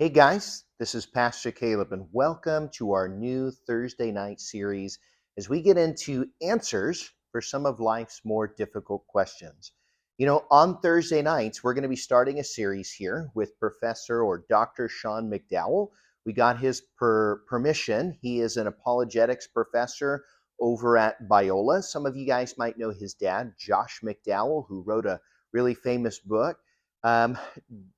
Hey guys, this is Pastor Caleb, and welcome to our new Thursday night series as we get into answers for some of life's more difficult questions. On Thursday nights, we're going to be starting a series here with Professor or Dr. Sean McDowell. We got his permission. He is an apologetics professor over at Biola. Some of you guys might know his dad, Josh McDowell, who wrote a really famous book.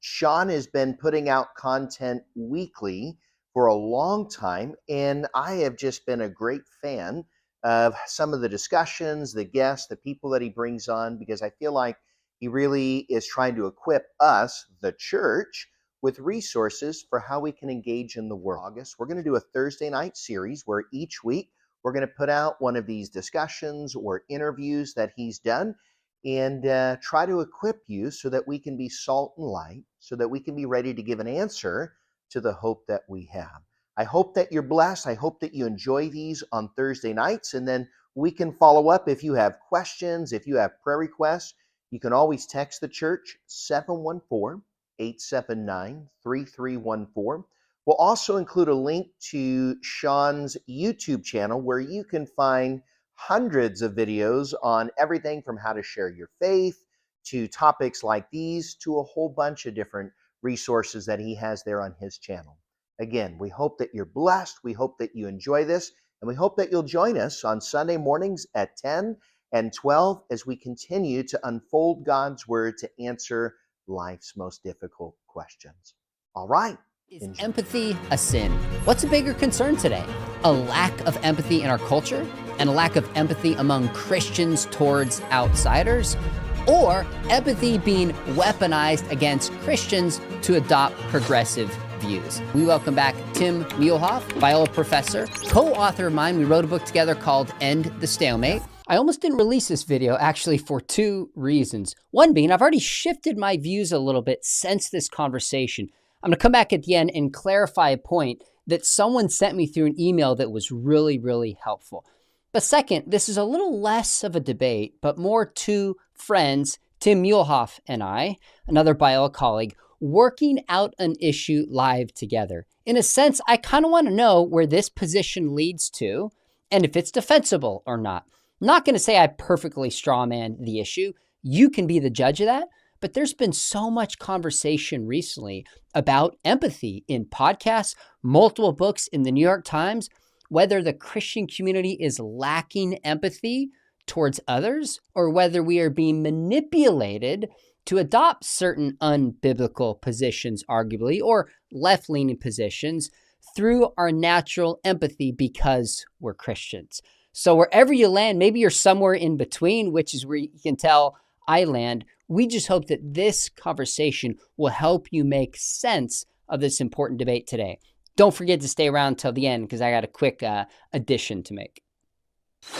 Sean has been putting out content weekly for a long time, and I have just been a great fan of some of the discussions, the guests, the people that he brings on, because I feel like he really is trying to equip us, the church, with resources for how we can engage in the world. August, we're going to do a Thursday night series where each week we're going to put out one of these discussions or interviews that he's done and try to equip you so that we can be salt and light, so that we can be ready to give an answer to the hope that we have. I hope that you're blessed. I hope that you enjoy these on Thursday nights, and then we can follow up if you have questions, if you have prayer requests. You can always text the church, 714-879-3314. We'll also include a link to Sean's YouTube channel where you can find hundreds of videos on everything from how to share your faith to topics like these to a whole bunch of different resources that he has there on his channel. Again, we hope that you're blessed. We hope that you enjoy this, and we hope that you'll join us on Sunday mornings at 10 and 12 as we continue to unfold God's word to answer life's most difficult questions. All right. Is empathy a sin? What's a bigger concern today? A lack of empathy in our culture and a lack of empathy among Christians towards outsiders? Or empathy being weaponized against Christians to adopt progressive views? We welcome back Tim Muehlhoff, Biola professor, co-author of mine. We wrote a book together called End the Stalemate. I almost didn't release this video actually for two reasons. One being I've already shifted my views a little bit since this conversation. I'm going to come back at the end and clarify a point that someone sent me through an email that was really, really helpful. But second, this is a little less of a debate, but more two friends, Tim Muehlhoff and I, another Biola colleague, working out an issue live together. In a sense, I kind of want to know where this position leads to and if it's defensible or not. I'm not going to say I perfectly strawman the issue. You can be the judge of that. But there's been so much conversation recently about empathy in podcasts, multiple books in the New York Times, whether the Christian community is lacking empathy towards others or whether we are being manipulated to adopt certain unbiblical positions, arguably, or left-leaning positions through our natural empathy because we're Christians. So wherever you land, maybe you're somewhere in between, which is where you can tell I land. We just hope that this conversation will help you make sense of this important debate today. Don't forget to stay around till the end because I got a quick addition to make.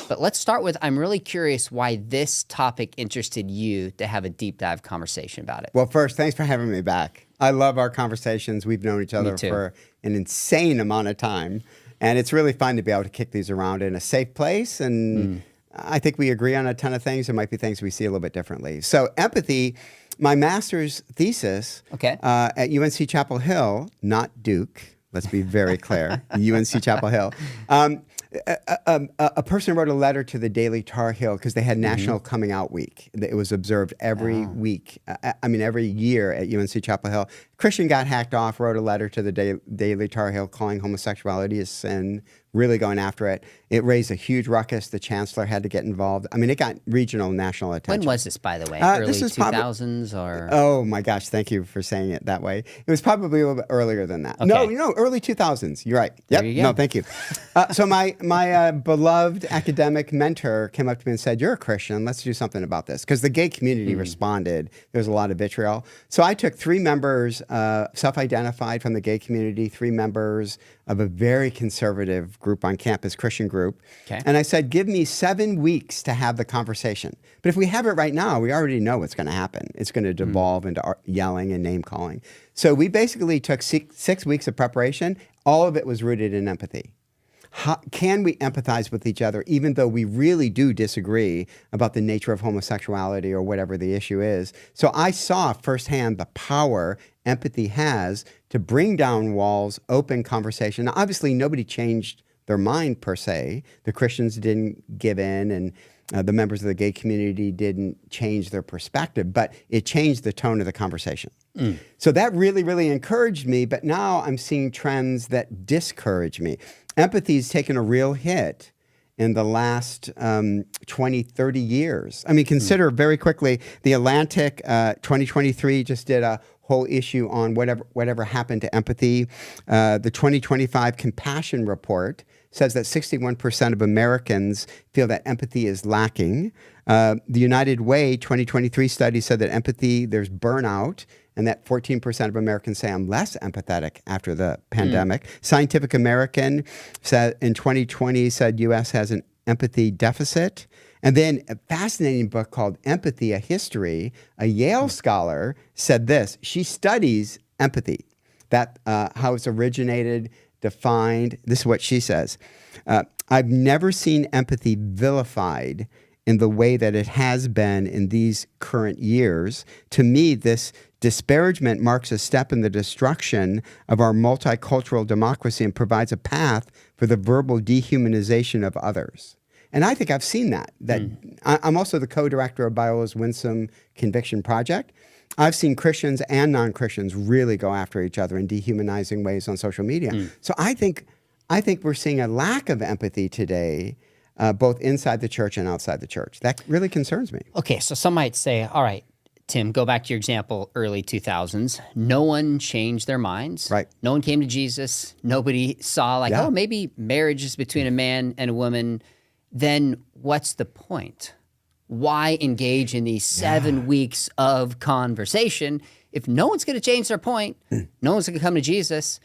But let's start with, I'm really curious why this topic interested you to have a deep dive conversation about it. Well, first, thanks for having me back. I love our conversations. We've known each other for an insane amount of time. And it's really fun to be able to kick these around in a safe place. And I think we agree on a ton of things. There might be things we see a little bit differently. So empathy, my master's thesis at UNC Chapel Hill, not Duke. Let's be very clear, UNC Chapel Hill. A person wrote a letter to the Daily Tar Heel because they had National Coming Out Week. It was observed every week, every year at UNC Chapel Hill. Christian got hacked off, wrote a letter to the Daily Tar Heel calling homosexuality a sin, really going after it. It raised a huge ruckus. The chancellor had to get involved. I mean, it got regional, national attention. When was this, by the way? Early 2000s or? Oh my gosh, thank you for saying it that way. It was probably a little bit earlier than that. Okay. No, early 2000s. You're right. There you go. No, thank you. So my beloved academic mentor came up to me and said, "You're a Christian. Let's do something about this." Because the gay community responded. There was a lot of vitriol. So I took 3 members, self-identified from the gay community, 3 members of a very conservative group on campus, Christian group. Okay. And I said, give me 7 weeks to have the conversation. But if we have it right now, we already know what's going to happen. It's going to devolve into yelling and name calling. So we basically took 6 weeks of preparation. All of it was rooted in empathy. can we empathize with each other even though we really do disagree about the nature of homosexuality or whatever the issue is? So I saw firsthand the power empathy has to bring down walls, open conversation. Now, obviously, nobody changed their mind per se. The Christians didn't give in, and the members of the gay community didn't change their perspective, but it changed the tone of the conversation. So that really, really encouraged me, but now I'm seeing trends that discourage me. Empathy's taken a real hit in the last 20, 30 years. I mean, consider very quickly, The Atlantic 2023 just did a whole issue on whatever happened to empathy. The 2025 Compassion Report says that 61% of Americans feel that empathy is lacking. The United Way 2023 study said that empathy, there's burnout, and that 14% of Americans say I'm less empathetic after the pandemic. Scientific American said in 2020 said U.S. has an empathy deficit. And then a fascinating book called Empathy, A History, a Yale scholar said this. She studies empathy, that how it's originated, defined. This is what she says. I've never seen empathy vilified in the way that it has been in these current years. To me, this disparagement marks a step in the destruction of our multicultural democracy and provides a path for the verbal dehumanization of others. And I think I've seen that. I'm also the co-director of Biola's Winsome Conviction Project. I've seen Christians and non-Christians really go after each other in dehumanizing ways on social media. So I think we're seeing a lack of empathy today, both inside the church and outside the church. That really concerns me. Okay, so some might say, all right, Tim, go back to your example, early 2000s. No one changed their minds. Right. No one came to Jesus. Nobody saw oh, maybe marriage is between a man and a woman. Then what's the point? Why engage in these 7 weeks of conversation if no one's going to change their point? No one's going to come to Jesus.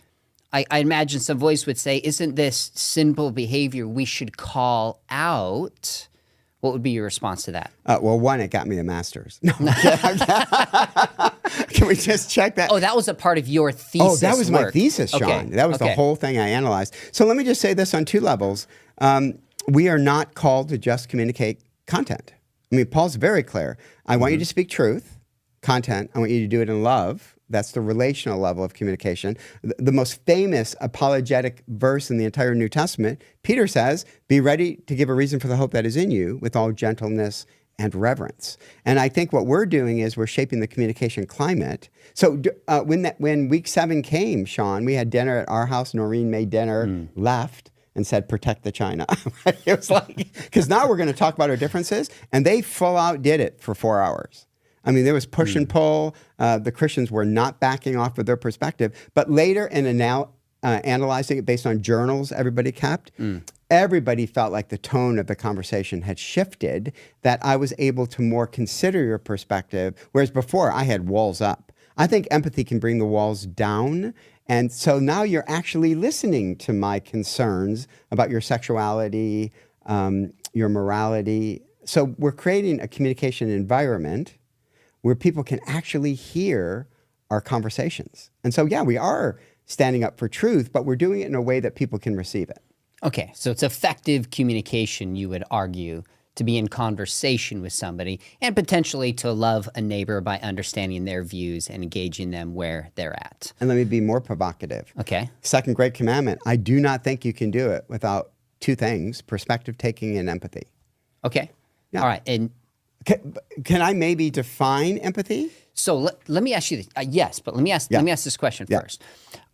I imagine some voice would say, isn't this sinful behavior we should call out? What would be your response to that? Well, one, it got me a master's. No, can we just check that? Oh, that was a part of your thesis. Oh, that was my thesis, Sean. Okay. That was the whole thing I analyzed. So let me just say this on 2 levels. We are not called to just communicate content. I mean, Paul's very clear. I want you to speak truth, content. I want you to do it in love. That's the relational level of communication. The most famous apologetic verse in the entire New Testament, Peter says, be ready to give a reason for the hope that is in you with all gentleness and reverence. And I think what we're doing is we're shaping the communication climate. So when week 7 came, Sean, we had dinner at our house. Noreen made dinner, left, and said, protect the China. It was like, because now we're going to talk about our differences. And they full out did it for 4 hours. I mean, there was push and pull. The Christians were not backing off of their perspective. But later in analyzing it based on journals everybody kept, everybody felt like the tone of the conversation had shifted, that I was able to more consider your perspective, whereas before I had walls up. I think empathy can bring the walls down. And so now you're actually listening to my concerns about your sexuality, your morality. So we're creating a communication environment where people can actually hear our conversations. And so, we are standing up for truth, but we're doing it in a way that people can receive it. Okay, so it's effective communication, you would argue, to be in conversation with somebody and potentially to love a neighbor by understanding their views and engaging them where they're at. And let me be more provocative. Okay. Second great commandment, I do not think you can do it without 2 things, perspective taking and empathy. Okay. Yeah. All right. And can I maybe define empathy? So let me ask you this. Yes, but let me ask this question first.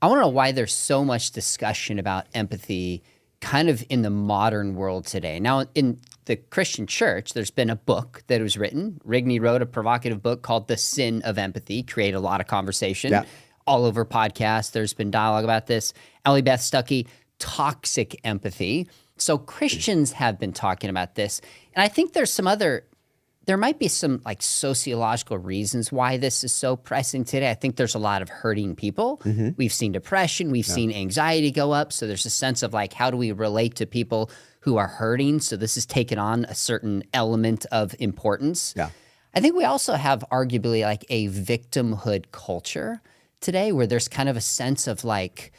I want to know why there's so much discussion about empathy kind of in the modern world today. Now, in the Christian church, there's been a book that was written. Rigney wrote a provocative book called The Sin of Empathy, created a lot of conversation all over podcasts. There's been dialogue about this. Ellie Beth Stuckey, Toxic Empathy. So Christians have been talking about this. And I think there might be some like sociological reasons why this is so pressing today. I think there's a lot of hurting people. We've seen depression. We've seen anxiety go up. So there's a sense of like, how do we relate to people who are hurting? So this has taken on a certain element of importance. I think we also have arguably like a victimhood culture today where there's kind of a sense of like,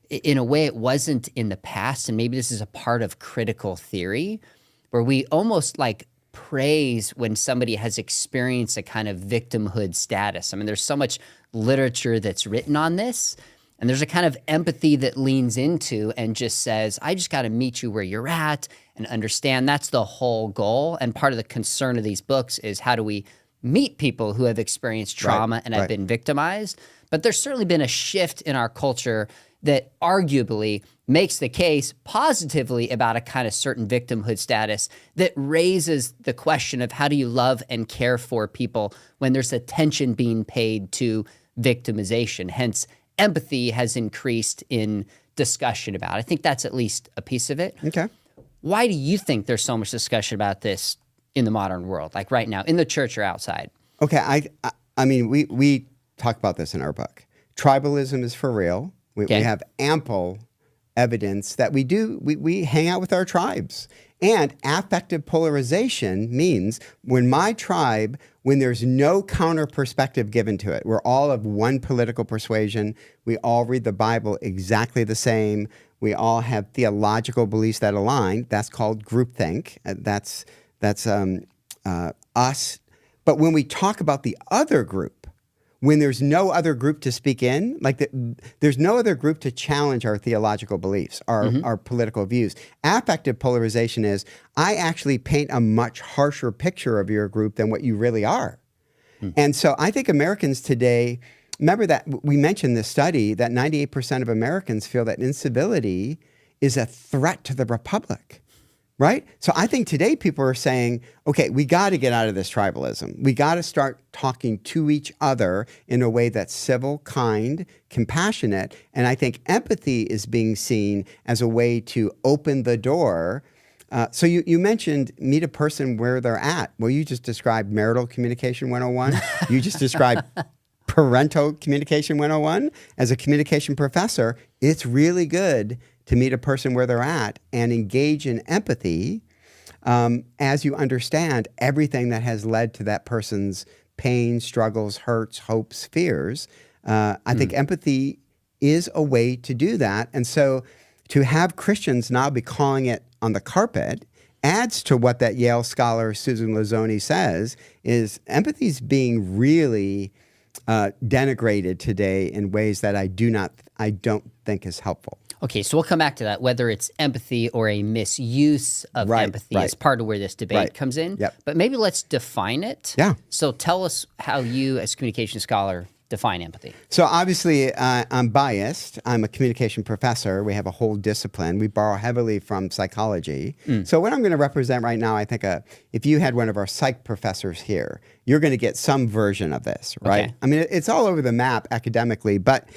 in a way it wasn't in the past, and maybe this is a part of critical theory, where we almost like praise when somebody has experienced a kind of victimhood status. I mean, there's so much literature that's written on this, and there's a kind of empathy that leans into and just says, I just got to meet you where you're at and understand that's the whole goal. And part of the concern of these books is how do we meet people who have experienced trauma and have been victimized. But there's certainly been a shift in our culture that arguably makes the case positively about a kind of certain victimhood status that raises the question of how do you love and care for people when there's attention being paid to victimization. Hence, empathy has increased in discussion about it. I think that's at least a piece of it. Okay. Why do you think there's so much discussion about this in the modern world, like right now, in the church or outside? Okay, I mean, we talk about this in our book. Tribalism is for real. We have ample evidence that we hang out with our tribes. And affective polarization means when my tribe, when there's no counter perspective given to it, we're all of one political persuasion, we all read the Bible exactly the same, we all have theological beliefs that align, that's called groupthink. That's us. But when we talk about the other group, when there's no other group to speak in, there's no other group to challenge our theological beliefs, our political views. Affective polarization is, I actually paint a much harsher picture of your group than what you really are. And so I think Americans today, remember that we mentioned this study that 98% of Americans feel that incivility is a threat to the republic. Right? So I think today people are saying, okay, we got to get out of this tribalism. We got to start talking to each other in a way that's civil, kind, compassionate. And I think empathy is being seen as a way to open the door. So you mentioned meet a person where they're at. Well, you just described marital communication 101. You just described parental communication 101. As a communication professor, it's really good to meet a person where they're at and engage in empathy as you understand everything that has led to that person's pain, struggles, hurts, hopes, fears. I think empathy is a way to do that. And so to have Christians now be calling it on the carpet adds to what that Yale scholar Susan Lazzoni says is empathy is being really denigrated today in ways that I don't think is helpful. Okay, so we'll come back to that, whether it's empathy or a misuse of empathy is part of where this debate comes in. Yep. But maybe let's define it. Yeah. So tell us how you, as a communication scholar, define empathy. So obviously, I'm biased. I'm a communication professor. We have a whole discipline. We borrow heavily from psychology. So what I'm going to represent right now, I think if you had one of our psych professors here, you're going to get some version of this, right? Okay. I mean, it's all over the map academically, but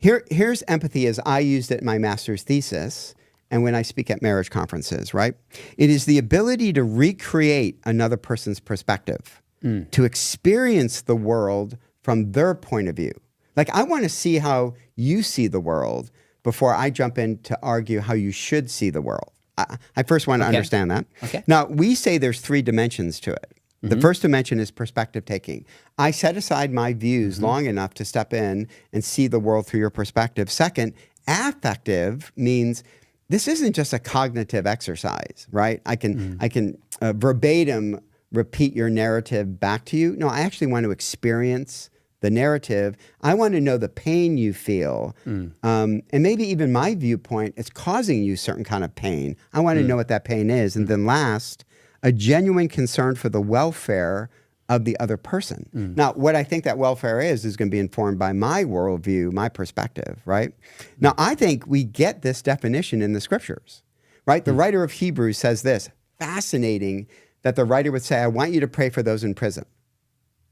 here's empathy as I used it in my master's thesis and when I speak at marriage conferences, right? It is the ability to recreate another person's perspective, to experience the world from their point of view. Like, I want to see how you see the world before I jump in to argue how you should see the world. I first want to understand that. Okay. Now, we say there's 3 dimensions to it. The first dimension is perspective taking. I set aside my views long enough to step in and see the world through your perspective. Second, affective means this isn't just a cognitive exercise, right? I can verbatim repeat your narrative back to you. No, I actually want to experience the narrative. I want to know the pain you feel. And maybe even my viewpoint is causing you certain kind of pain. I want to know what that pain is. And then last, a genuine concern for the welfare of the other person. Now, what I think that welfare is going to be informed by my worldview, my perspective, right? Now, I think we get this definition in the scriptures, right? The writer of Hebrews says this, fascinating that the writer would say, I want you to pray for those in prison.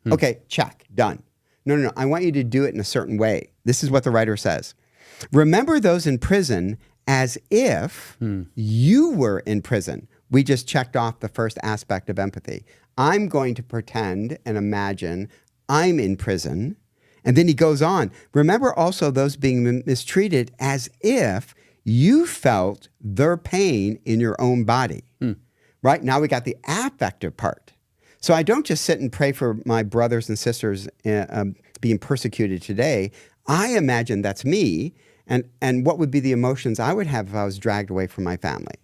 Okay, check, done. No, I want you to do it in a certain way. This is what the writer says. Remember those in prison as if you were in prison. We just checked off the first aspect of empathy. I'm going to pretend and imagine I'm in prison. And then he goes on. Remember also those being mistreated as if you felt their pain in your own body. Right? Now we got the affective part. So I don't just sit and pray for my brothers and sisters being persecuted today. I imagine that's me. and what would be the emotions I would have if I was dragged away from my family.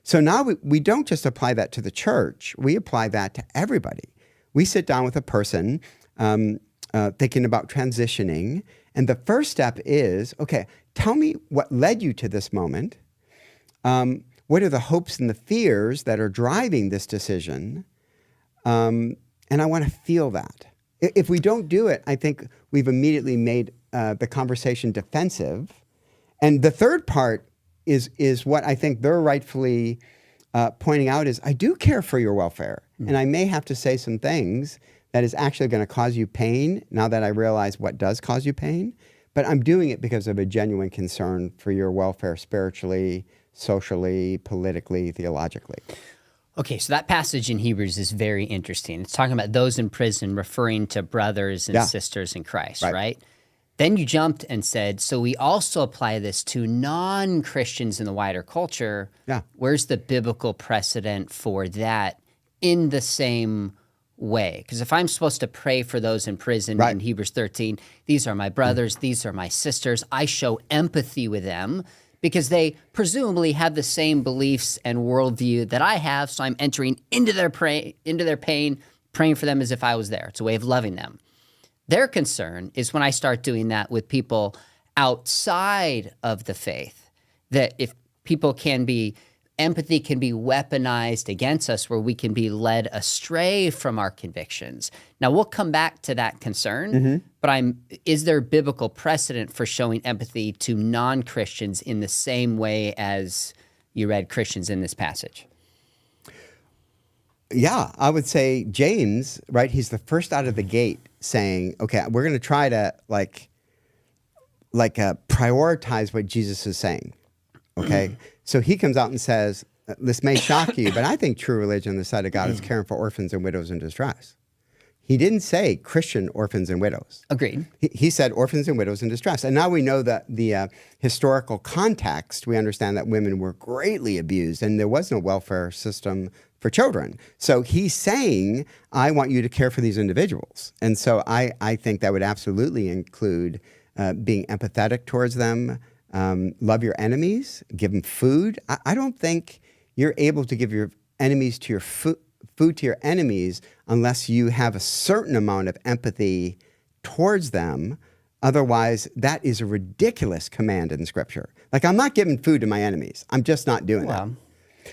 So now we don't just apply that to the church, we apply that to everybody. We sit down with a person thinking about transitioning, and the first step is, okay, tell me what led you to this moment. What are the hopes and the fears that are driving this decision? And I want to feel that. If we don't do it, I think we've immediately made the conversation defensive. And the third part is what I think they're rightfully pointing out is, I do care for your welfare. And I may have to say some things that is actually going to cause you pain now that I realize what does cause you pain. But I'm doing it because of a genuine concern for your welfare spiritually, socially, politically, theologically. Okay, so that passage in Hebrews is very interesting. It's talking about those in prison referring to brothers and sisters in Christ, right? Then you jumped and said, so we also apply this to non-Christians in the wider culture. Yeah. Where's the biblical precedent for that in the same way? Because if I'm supposed to pray for those in prison in Hebrews 13, these are my brothers, these are my sisters, I show empathy with them because they presumably have the same beliefs and worldview that I have, so I'm entering into their pain, praying for them as if I was there. It's a way of loving them. Their concern is when I start doing that with people outside of the faith, that if people empathy can be weaponized against us where we can be led astray from our convictions. Now, we'll come back to that concern, but is there biblical precedent for showing empathy to non-Christians in the same way as you read Christians in this passage? Yeah, I would say James, right? He's the first out of the gate saying, okay, we're going to try to prioritize what Jesus is saying. Okay. So he comes out and says, this may shock you, but I think true religion on the side of God is caring for orphans and widows in distress. He didn't say Christian orphans and widows. Agreed. He said orphans and widows in distress. And now we know that the historical context, we understand that women were greatly abused and there was no welfare system for children. So he's saying, I want you to care for these individuals. And so I think that would absolutely include being empathetic towards them, love your enemies, give them food. I don't think you're able to give your enemies to your food to your enemies unless you have a certain amount of empathy towards them. Otherwise, that is a ridiculous command in Scripture. Like, I'm not giving food to my enemies. I'm just not doing that.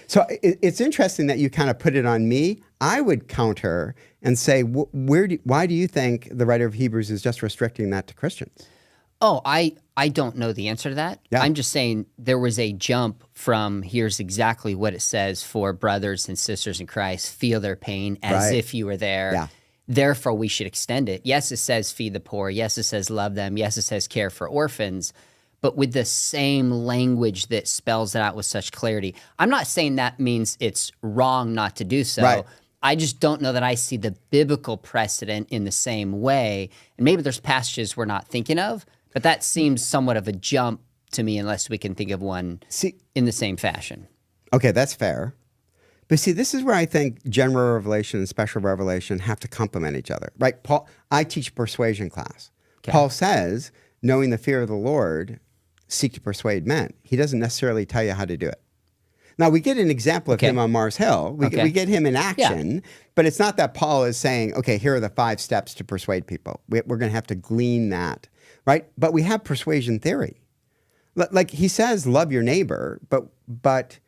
So it's interesting that you kind of put it on me. I would counter and say, why do you think the writer of Hebrews is just restricting that to Christians? Oh, I don't know the answer to that. Yeah. I'm just saying there was a jump from here's exactly what it says for brothers and sisters in Christ, feel their pain as if you were there. Yeah. Therefore, we should extend it. Yes, it says feed the poor. Yes, it says love them. Yes, it says care for orphans. But with the same language that spells it out with such clarity. I'm not saying that means it's wrong not to do so. Right. I just don't know that I see the biblical precedent in the same way. And maybe there's passages we're not thinking of, but that seems somewhat of a jump to me unless we can think of one in the same fashion. Okay, that's fair. But see, this is where I think general revelation and special revelation have to complement each other, right? I teach persuasion class. Okay. Paul says, knowing the fear of the Lord, seek to persuade men. He doesn't necessarily tell you how to do it. Now, we get an example of him on Mars Hill. We get him in action, but it's not that Paul is saying, okay, here are the 5 steps to persuade people. We're going to have to glean that, right? But we have persuasion theory. Like he says, love your neighbor, but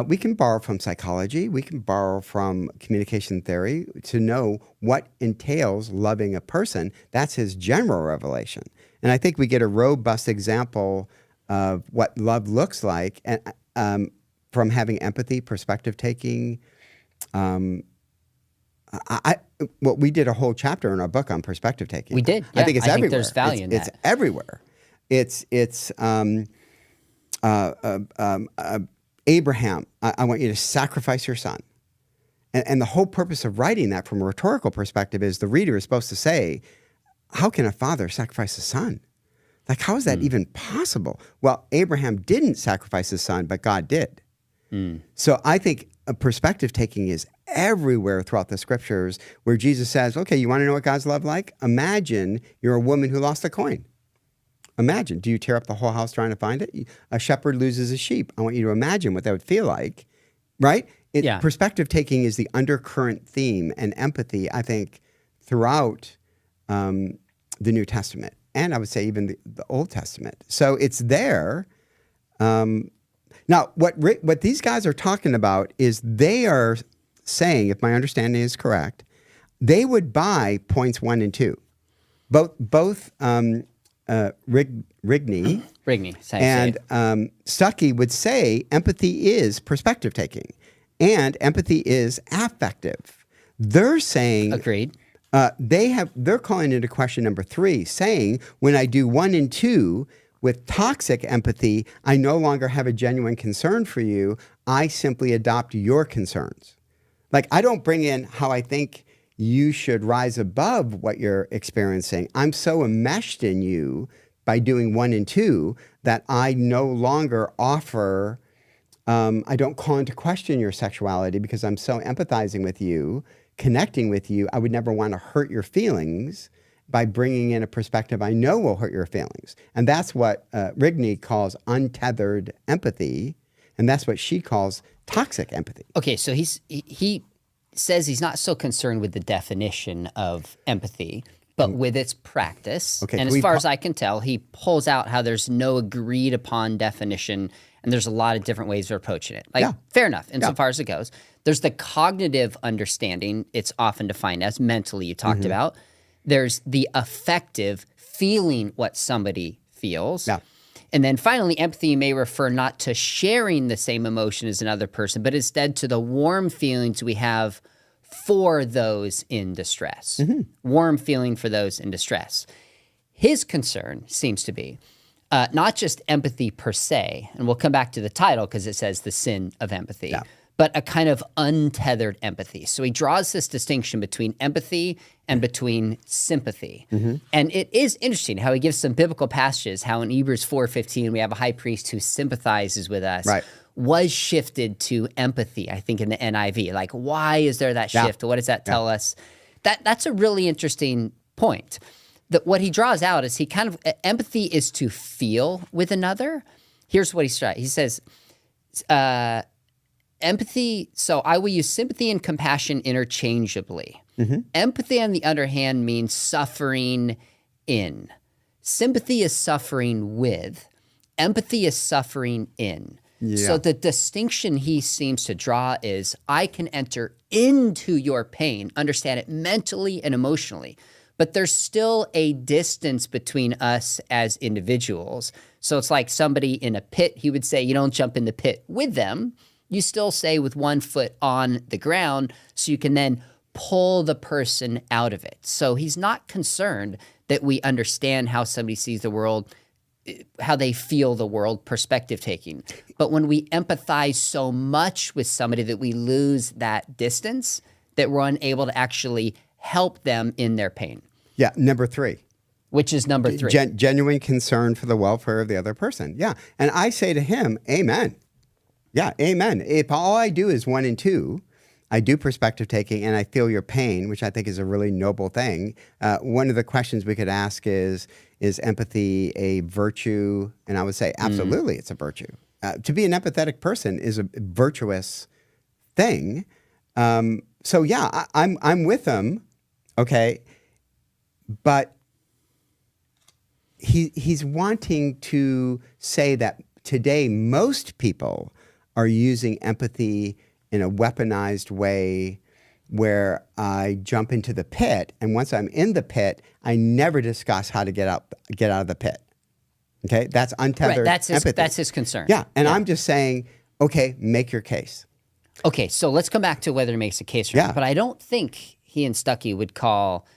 we can borrow from psychology. We can borrow from communication theory to know what entails loving a person. That's his general revelation. And I think we get a robust example of what love looks like and from having empathy, perspective taking. We did a whole chapter in our book on perspective taking. We did. Yeah. I think it's everywhere. There's value in that. It's everywhere. It's Abraham, I want you to sacrifice your son. And the whole purpose of writing that from a rhetorical perspective is the reader is supposed to say, how can a father sacrifice a son? Like, how is that even possible? Well, Abraham didn't sacrifice his son, but God did. So I think a perspective taking is everywhere throughout the scriptures where Jesus says, okay, you want to know what God's love like? Imagine you're a woman who lost a coin. imagine. Do you tear up the whole house trying to find it? A shepherd loses a sheep. I want you to imagine what that would feel like, right? Perspective taking is the undercurrent theme, and empathy, I think, throughout the New Testament, and I would say even the Old Testament. So it's there. Now, what these guys are talking about is they are saying, if my understanding is correct, they would buy points 1 and 2. Both Rigney and Stuckey would say empathy is perspective taking, and empathy is affective. They're saying agreed. They're calling into question number 3, saying when I do 1 and 2 with toxic empathy, I no longer have a genuine concern for you. I simply adopt your concerns. Like, I don't bring in how I think you should rise above what you're experiencing. I'm so enmeshed in you by doing 1 and 2 that I no longer offer, I don't call into question your sexuality because I'm so empathizing with you, connecting with you. I would never want to hurt your feelings by bringing in a perspective I know will hurt your feelings. And that's what Rigney calls untethered empathy, and that's what she calls toxic empathy. Okay, so he says he's not so concerned with the definition of empathy, but with its practice. Okay, and as far as I can tell, he pulls out how there's no agreed upon definition, and there's a lot of different ways of approaching it. Like, fair enough, insofar as it goes. There's the cognitive understanding, it's often defined as mentally, you talked about. There's the affective, feeling what somebody feels. Yeah. And then finally, empathy may refer not to sharing the same emotion as another person, but instead to the warm feelings we have for those in distress. Warm feeling for those in distress. His concern seems to be not just empathy per se, and we'll come back to the title because it says the sin of empathy, but a kind of untethered empathy. So he draws this distinction between empathy and between sympathy. And it is interesting how he gives some biblical passages, how in Hebrews 4:15 we have a high priest who sympathizes with us, was shifted to empathy, I think in the NIV. Like, why is there that shift? What does that tell us? That's a really interesting point. That what he draws out is empathy is to feel with another. Here's what he says, empathy, so I will use sympathy and compassion interchangeably. Empathy, on the other hand, means suffering in. Sympathy is suffering with. Empathy is suffering in. So the distinction he seems to draw is I can enter into your pain, understand it mentally and emotionally, but there's still a distance between us as individuals. So it's like somebody in a pit, he would say, you don't jump in the pit with them. You still stay with one foot on the ground so you can then pull the person out of it. So he's not concerned that we understand how somebody sees the world, how they feel the world, perspective taking. But when we empathize so much with somebody that we lose that distance, that we're unable to actually help them in their pain. Yeah, number 3. Which is number 3. Genuine concern for the welfare of the other person. Yeah, and I say to him, amen. Yeah, amen. If all I do is 1 and 2, I do perspective taking and I feel your pain, which I think is a really noble thing. One of the questions we could ask is empathy a virtue? And I would say, absolutely, it's a virtue. To be an empathetic person is a virtuous thing. So yeah, I'm with him, okay, but he's wanting to say that today most people are using empathy in a weaponized way where I jump into the pit, and once I'm in the pit, I never discuss how to get out of the pit. Okay, that's untethered empathy. That's his concern. Yeah, and I'm just saying, okay, make your case. Okay, so let's come back to whether it makes a case or not. But I don't think he and Stuckey would call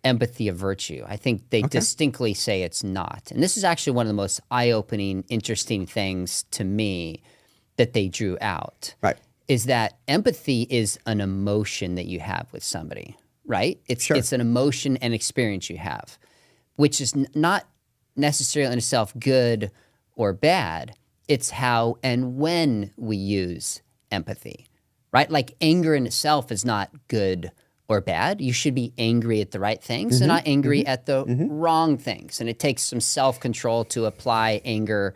empathy a virtue. I think they distinctly say it's not. And this is actually one of the most eye-opening, interesting things to me that they drew out. Right. Is that empathy is an emotion that you have with somebody, right? It's an emotion and experience you have, which is not necessarily in itself good or bad. It's how and when we use empathy, right? Like anger in itself is not good or bad. You should be angry at the right things and not angry at the wrong things. And it takes some self-control to apply anger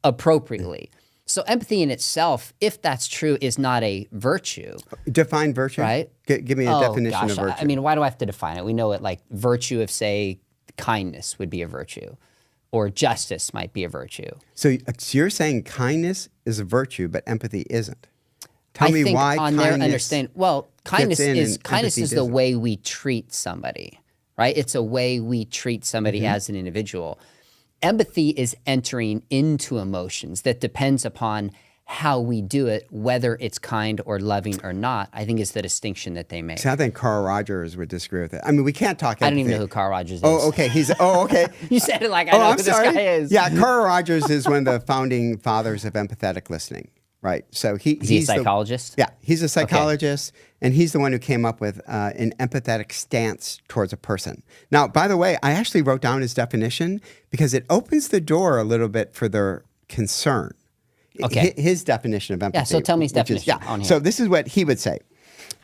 appropriately. So empathy in itself, if that's true, is not a virtue. Define virtue. Right? Give me a definition of virtue. I mean, why do I have to define it? We know it, like virtue of, say, kindness would be a virtue, or justice might be a virtue. So you're saying kindness is a virtue, but empathy isn't. Tell me think why on kindness their understanding. Well, kindness is the doesn't. way we treat somebody, right? It's a way we treat somebody as an individual. Empathy is entering into emotions that depends upon how we do it, whether it's kind or loving or not, I think is the distinction that they make. So I think Carl Rogers would disagree with it. I mean, we can't talk empathy. I don't even know who Carl Rogers is. Oh, okay. Okay. You said it like I know who this guy is. Yeah, Carl Rogers is one of the founding fathers of empathetic listening, right? So Is he a psychologist? He's a psychologist, and he's the one who came up with an empathetic stance towards a person. Now, by the way, I actually wrote down his definition because it opens the door a little bit for their concern. Okay. His definition of empathy. Yeah, so tell me his definition on here. So this is what he would say.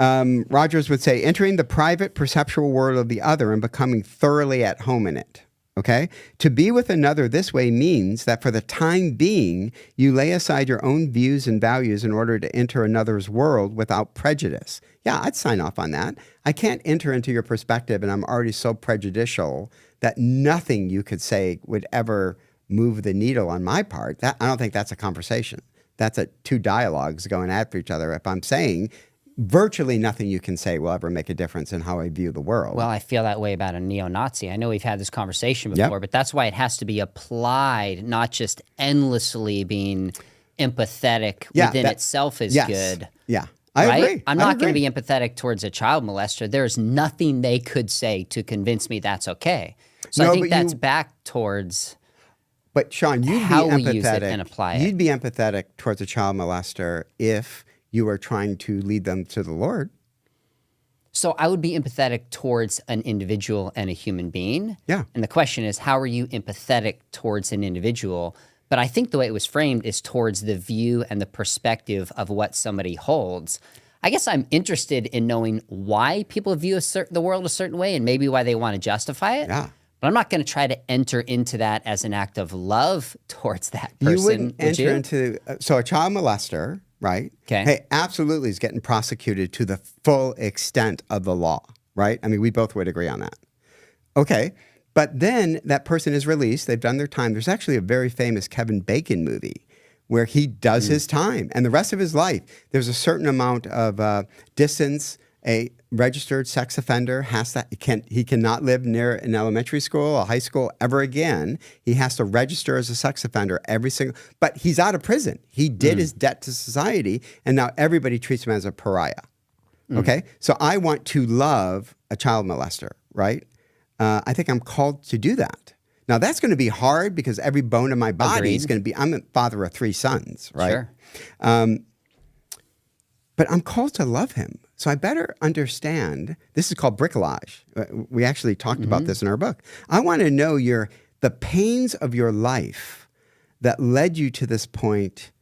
Rogers would say, entering the private perceptual world of the other and becoming thoroughly at home in it. Okay? To be with another this way means that for the time being, you lay aside your own views and values in order to enter another's world without prejudice. Yeah, I'd sign off on that. I can't enter into your perspective, and I'm already so prejudicial that nothing you could say would ever move the needle on my part. I don't think that's a conversation. That's two dialogues going after each other. If I'm saying virtually nothing you can say will ever make a difference in how I view the world. Well, I feel that way about a neo-Nazi. I know we've had this conversation before, but that's why it has to be applied, not just endlessly being empathetic within itself is good. Yeah, I agree. I'm not going to be empathetic towards a child molester. There's nothing they could say to convince me that's okay. So I think that's back towards... But Sean, you'd how be we empathetic. Use it and apply it. You'd be empathetic towards a child molester if you were trying to lead them to the Lord. So I would be empathetic towards an individual and a human being. Yeah. And the question is, how are you empathetic towards an individual? But I think the way it was framed is towards the view and the perspective of what somebody holds. I guess I'm interested in knowing why people view the world a certain way and maybe why they want to justify it. Yeah. But I'm not going to try to enter into that as an act of love towards that person. You wouldn't enter into... So a child molester, right? Okay. Hey, absolutely is getting prosecuted to the full extent of the law, right? I mean, we both would agree on that. Okay. But then that person is released. They've done their time. There's actually a very famous Kevin Bacon movie where he does his time. And the rest of his life, there's a certain amount of distance. A registered sex offender he cannot live near an elementary school, a high school ever again. He has to register as a sex offender but he's out of prison. He did his debt to society, and now everybody treats him as a pariah. Okay? So I want to love a child molester, right? I think I'm called to do that. Now that's going to be hard because every bone in my body is going to be, I'm a father of 3 sons, right? Sure. But I'm called to love him. So I better understand, this is called bricolage. We actually talked about this in our book. I want to know the pains of your life that led you to this point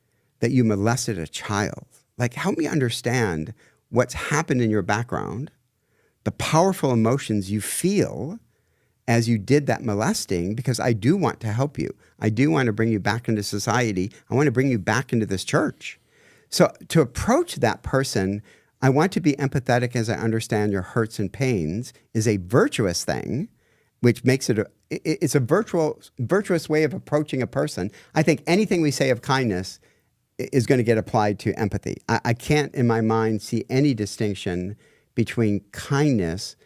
that you molested a child. Like, help me understand what's happened in your background, the powerful emotions you feel as you did that molesting, because I do want to help you. I do want to bring you back into society. I want to bring you back into this church. So to approach that person, I want to be empathetic as I understand your hurts and pains is a virtuous thing, which makes it's a virtuous way of approaching a person. I think anything we say of kindness is going to get applied to empathy. I can't in my mind see any distinction between kindness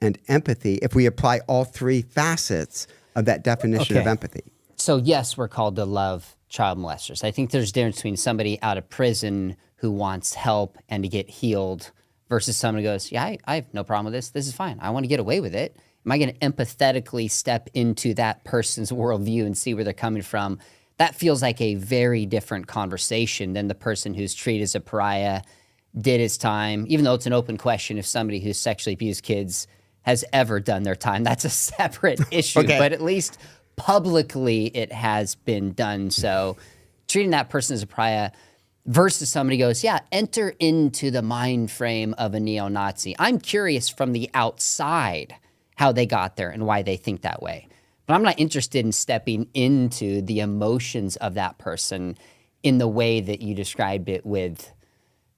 and empathy if we apply all 3 facets of that definition of empathy. So yes, we're called to love child molesters. I think there's a difference between somebody out of prison who wants help and to get healed versus someone who goes, yeah, I have no problem with this. This is fine. I want to get away with it. Am I going to empathetically step into that person's worldview and see where they're coming from? That feels like a very different conversation than the person who's treated as a pariah, did his time, even though it's an open question if somebody who's sexually abused kids has ever done their time. That's a separate issue, but at least publicly it has been done. So treating that person as a pariah, versus somebody goes, yeah, enter into the mind frame of a neo-Nazi. I'm curious from the outside how they got there and why they think that way. But I'm not interested in stepping into the emotions of that person in the way that you described it with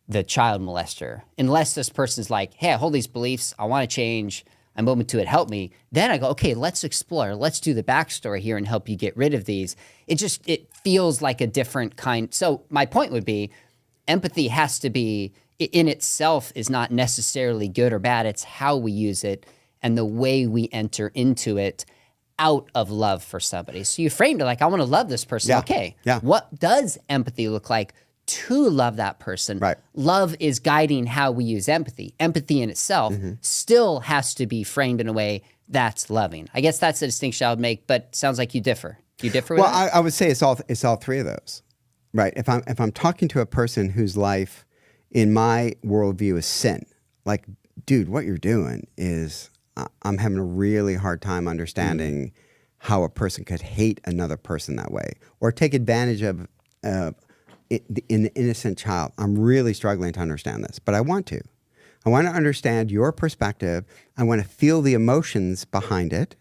the child molester. Unless this person's like, hey, I hold these beliefs, I want to change, I'm open to it, help me. Then I go, okay, let's explore. Let's do the backstory here and help you get rid of these. It feels like a different kind. So my point would be, empathy has to be, in itself is not necessarily good or bad. It's how we use it and the way we enter into it out of love for somebody. So you framed it like, I want to love this person. Yeah. Okay. Yeah. What does empathy look like to love that person? Right. Love is guiding how we use empathy. Empathy in itself still has to be framed in a way that's loving. I guess that's the distinction I would make, but sounds like you differ. Do you differ with Well, that? I would say it's all three of those, right? If I'm talking to a person whose life, in my worldview, is sin, like, dude, what you're doing is, I'm having a really hard time understanding how a person could hate another person that way or take advantage of an innocent child. I'm really struggling to understand this, but I want to. I want to understand your perspective. I want to feel the emotions behind it.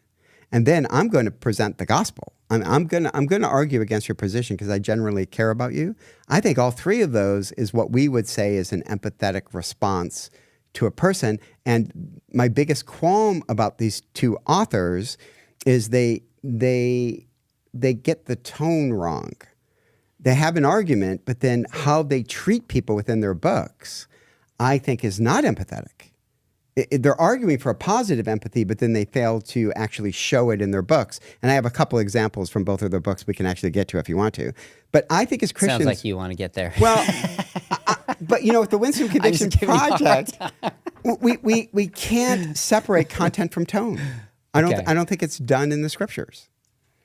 And then I'm going to present the gospel. I'm going to argue against your position because I generally care about you. I think all three of those is what we would say is an empathetic response to a person. And my biggest qualm about these two authors is they get the tone wrong. They have an argument, but then how they treat people within their books, I think, is not empathetic. They're arguing for a positive empathy, but then they fail to actually show it in their books. And I have a couple examples from both of their books we can actually get to if you want to. But I think as Christians... Sounds like you want to get there. Well, but with the Winsome Conviction Project, we can't separate content from tone. I don't think it's done in the scriptures.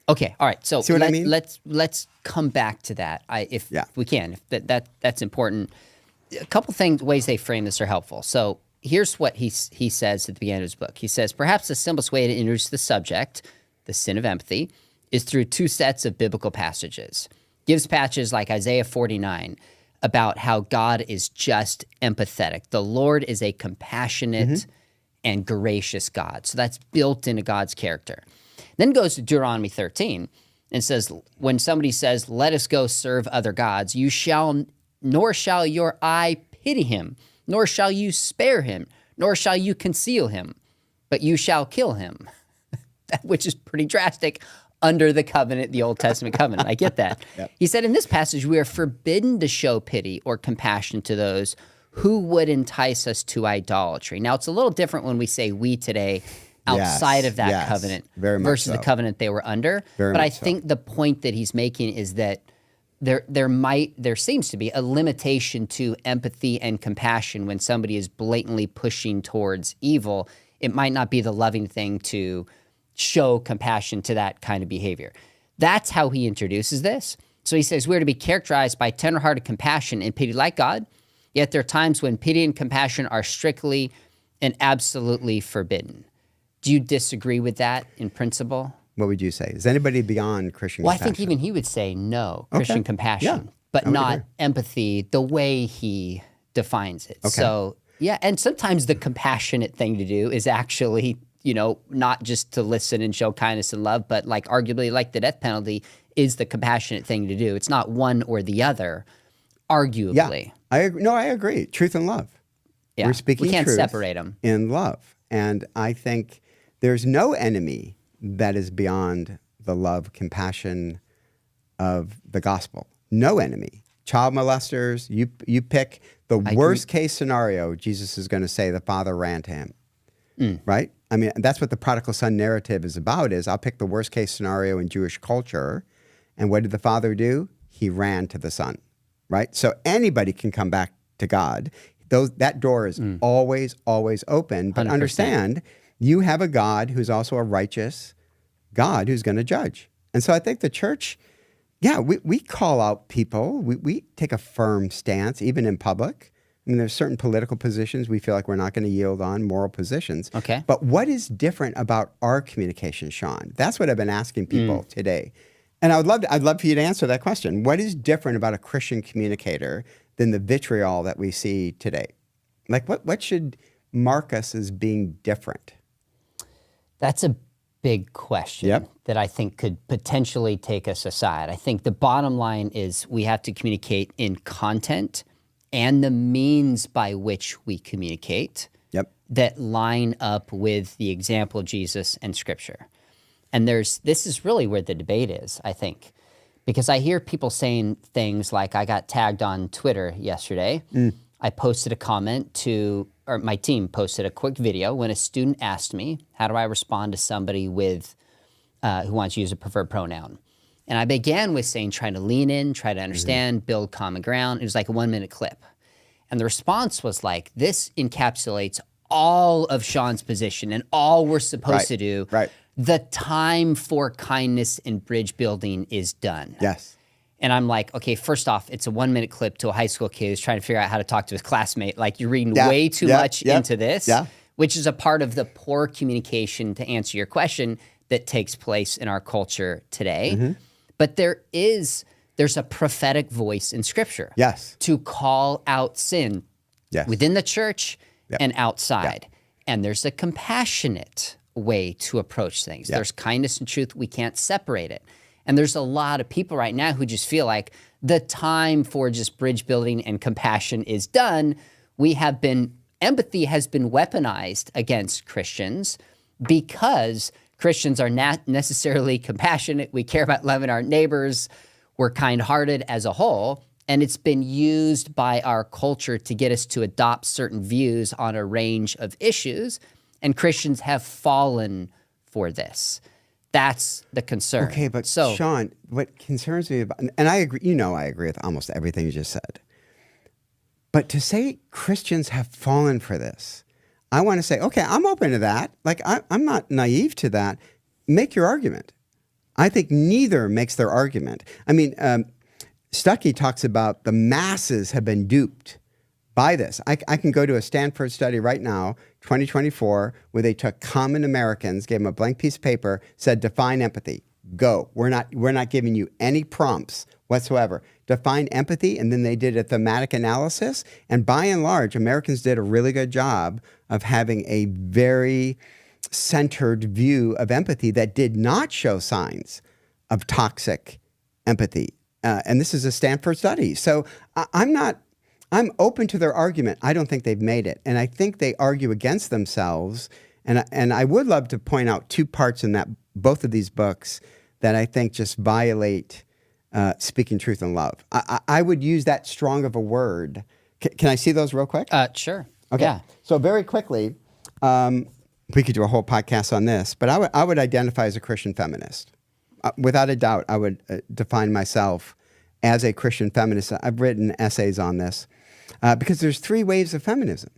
Okay, all right. So see what I mean? Let's come back to that. If we can, if that's important. A couple ways they frame this are helpful. So here's what he says at the beginning of his book. He says, perhaps the simplest way to introduce the subject, the sin of empathy, is through two sets of biblical passages. Gives passages like Isaiah 49 about how God is just empathetic. The Lord is a compassionate and gracious God. So that's built into God's character. Then goes to Deuteronomy 13 and says, when somebody says, let us go serve other gods, nor shall your eye pity him, nor shall you spare him, nor shall you conceal him, but you shall kill him, which is pretty drastic under the covenant, the Old Testament covenant. I get that. Yep. He said in this passage, we are forbidden to show pity or compassion to those who would entice us to idolatry. Now, it's a little different when we say we today outside of that covenant versus the covenant they were under. But I think the point that he's making is that there seems to be a limitation to empathy and compassion when somebody is blatantly pushing towards evil. It might not be the loving thing to show compassion to that kind of behavior. That's how he introduces this. So he says, we're to be characterized by tender-hearted compassion and pity like God, yet there are times when pity and compassion are strictly and absolutely forbidden. Do you disagree with that in principle? What would you say? Is anybody beyond Christian compassion? Well, I think even he would say no, Christian compassion, but not empathy the way he defines it. Okay. So, and sometimes the compassionate thing to do is actually, not just to listen and show kindness and love, but like arguably like the death penalty is the compassionate thing to do. It's not one or the other, arguably. Yeah, I agree. Truth and love. Yeah. We're speaking we can't truth separate them. In love. And I think there's no enemy that is beyond the love, compassion of the gospel. No enemy. Child molesters, you pick the worst case scenario, Jesus is going to say the Father ran to him. Right? I mean, that's what the prodigal son narrative is about, is I'll pick the worst case scenario in Jewish culture. And what did the Father do? He ran to the Son. Right? So anybody can come back to God. That door is always, always open. But 100%. Understand, you have a God who's also a righteous God who's going to judge. And so I think the church, we call out people. We take a firm stance, even in public. I mean, there's certain political positions we feel like we're not going to yield on, moral positions. Okay. But what is different about our communication, Sean? That's what I've been asking people today. And I'd love for you to answer that question. What is different about a Christian communicator than the vitriol that we see today? Like, what should mark us as being different? That's a big question that I think could potentially take us aside. I think the bottom line is we have to communicate in content and the means by which we communicate that line up with the example of Jesus and Scripture. And this is really where the debate is, I think, because I hear people saying things like, I got tagged on Twitter yesterday. I posted a comment or my team posted a quick video when a student asked me, how do I respond to somebody with who wants to use a preferred pronoun? And I began with saying, try to lean in, try to understand, build common ground. It was like a 1-minute clip. And the response was like, this encapsulates all of Sean's position and all we're supposed to do. The time for kindness and bridge building is done. Yes. And I'm like, okay, first off, it's a 1-minute clip to a high school kid who's trying to figure out how to talk to his classmate. Like, you're reading way too much into this, which is a part of the poor communication, to answer your question, that takes place in our culture today. But there's a prophetic voice in Scripture to call out sin within the church and outside. And there's a compassionate way to approach things. There's kindness and truth. We can't separate it. And there's a lot of people right now who just feel like the time for just bridge building and compassion is done. Empathy has been weaponized against Christians because Christians are not necessarily compassionate. We care about loving our neighbors. We're kind-hearted as a whole. And it's been used by our culture to get us to adopt certain views on a range of issues. And Christians have fallen for this. That's the concern. Okay, but Sean, what concerns me about, and I agree, I agree with almost everything you just said. But to say Christians have fallen for this, I want to say, okay, I'm open to that. Like, I'm not naive to that. Make your argument. I think neither makes their argument. I mean, Stuckey talks about the masses have been duped by this. I can go to a Stanford study right now, 2024, where they took common Americans, gave them a blank piece of paper, said, define empathy. Go. We're not giving you any prompts whatsoever. Define empathy, and then they did a thematic analysis. And by and large, Americans did a really good job of having a very centered view of empathy that did not show signs of toxic empathy. And this is a Stanford study. So I'm open to their argument. I don't think they've made it. And I think they argue against themselves. And I would love to point out two parts in both of these books that I think just violate speaking truth in love. I would use that strong of a word. Can I see those real quick? Sure. Okay. Yeah. So very quickly, we could do a whole podcast on this, but I would identify as a Christian feminist. Without a doubt, I would define myself as a Christian feminist. I've written essays on this because there's 3 waves of feminism.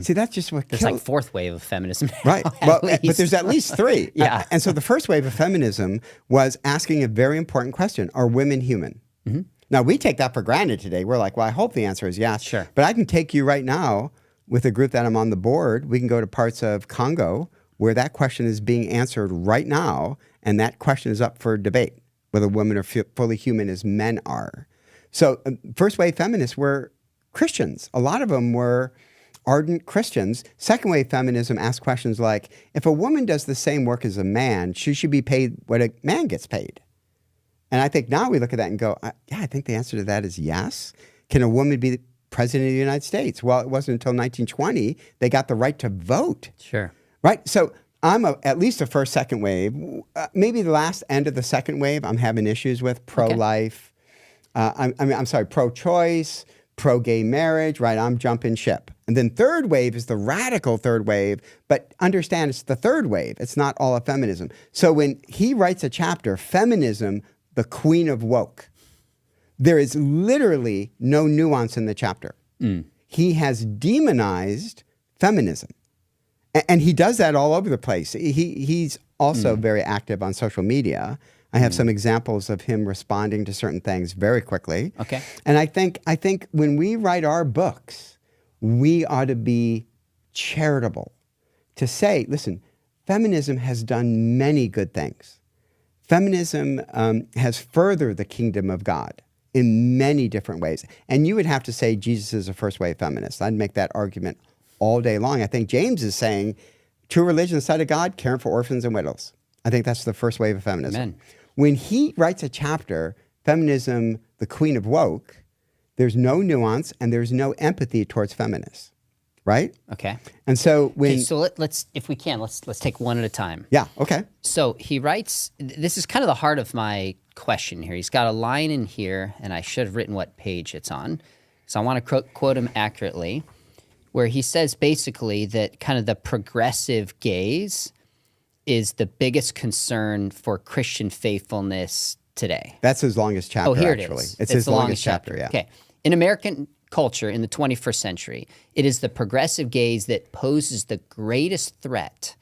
See, that's just what There's like 4th wave of feminism now, right. Well, but there's at least 3. Yeah. And so the first wave of feminism was asking a very important question: are women human? Mm-hmm. Now, we take that for granted today. We're like, well, I hope the answer is yes. Sure. But I can take you right now with a group that I'm on the board. We can go to parts of Congo where that question is being answered right now, and that question is up for debate, whether women are fully human as men are. So first wave feminists were Christians. A lot of them were ardent Christians. Second wave feminism asked questions like, if a woman does the same work as a man, she should be paid what a man gets paid. And I think now we look at that and go, yeah, I think the answer to that is yes. Can a woman be the president of the United States? Well, it wasn't until 1920 they got the right to vote. Sure. Right? So I'm at least a first, second wave. Maybe the last end of the second wave I'm having issues with. Pro-life. Pro-choice, pro-gay marriage, right? I'm jumping ship. And then third wave is the radical third wave, but understand it's the third wave. It's not all of feminism. So when he writes a chapter, Feminism, the Queen of Woke, there is literally no nuance in the chapter. He has demonized feminism. And he does that all over the place. He's also very active on social media. I have some examples of him responding to certain things very quickly. Okay. And I think when we write our books, we ought to be charitable to say, listen, feminism has done many good things. Feminism has furthered the kingdom of God in many different ways. And you would have to say Jesus is a first wave feminist. I'd make that argument all day long. I think James is saying true religion, the sight of God, caring for orphans and widows. I think that's the first wave of feminism. Amen. When he writes a chapter, Feminism, the Queen of Woke, there's no nuance and there's no empathy towards feminists, right? Okay. And so when... Okay, so let's, if we can, let's take one at a time. Yeah, okay. So he writes, this is kind of the heart of my question here. He's got a line in here, and I should have written what page it's on. So I want to quote him accurately, where he says basically that kind of the progressive gaze is the biggest concern for Christian faithfulness today. That's his longest chapter, here it actually. is. It's his longest chapter, yeah. Okay. In American culture in the 21st century, it is the progressive gaze that poses the greatest threat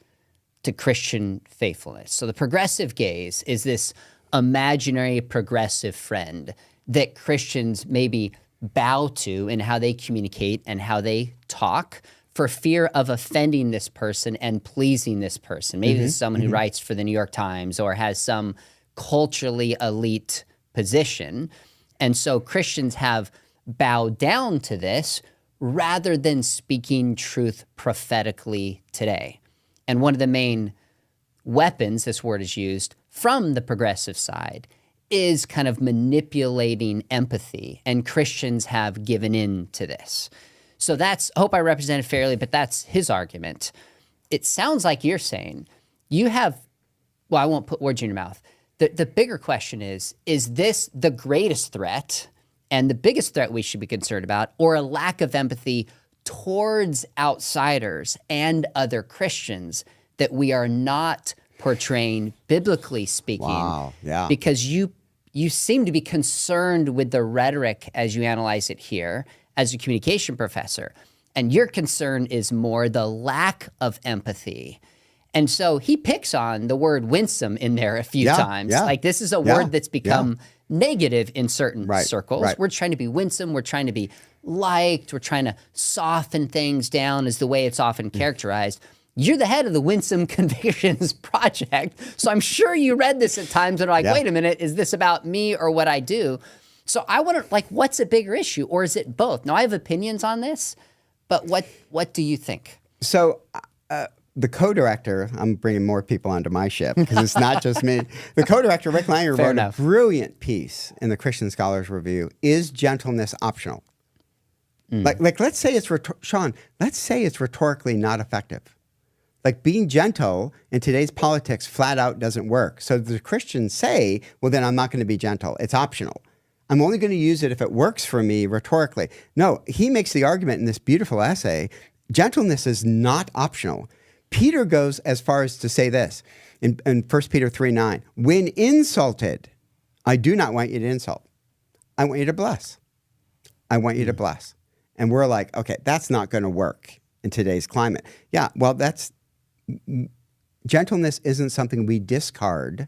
to Christian faithfulness. So the progressive gaze is this imaginary progressive friend that Christians maybe bow to in how they communicate and how they talk for fear of offending this person and pleasing this person. Maybe this is someone who writes for the New York Times or has some culturally elite position. And so Christians have bowed down to this rather than speaking truth prophetically today. And one of the main weapons, this word is used, from the progressive side is kind of manipulating empathy, and Christians have given in to this. So that's, I hope I represented fairly, but that's his argument. It sounds like you're saying you have, well, I won't put words in your mouth. The bigger question is this the greatest threat and the biggest threat we should be concerned about, or a lack of empathy towards outsiders and other Christians that we are not portraying, biblically speaking? Wow, yeah. Because you seem to be concerned with the rhetoric as you analyze it here as a communication professor. And your concern is more the lack of empathy. And so he picks on the word winsome in there a few times. Yeah. Like this is a word that's become negative in certain circles. Right. We're trying to be winsome. We're trying to be liked. We're trying to soften things down is the way it's often characterized. You're the head of the Winsome Convictions Project. So I'm sure you read this at times and are like, wait a minute, is this about me or what I do? So I wonder, like, what's a bigger issue, or is it both? Now, I have opinions on this, but what do you think? So the co-director, I'm bringing more people onto my ship because it's not just me. The co-director, Rick Langer, wrote a brilliant piece in the Christian Scholars Review, Is Gentleness Optional? Like let's say it's, Sean, let's say it's rhetorically not effective. Like being gentle in today's politics flat out doesn't work. So the Christians say, well, then I'm not going to be gentle. It's optional. I'm only going to use it if it works for me rhetorically. No, he makes the argument in this beautiful essay, gentleness is not optional. Peter goes as far as to say this in 1 Peter 3:9, when insulted, I do not want you to insult. I want you to bless. I want you to bless. And we're like, okay, that's not going to work in today's climate. Yeah, well, gentleness isn't something we discard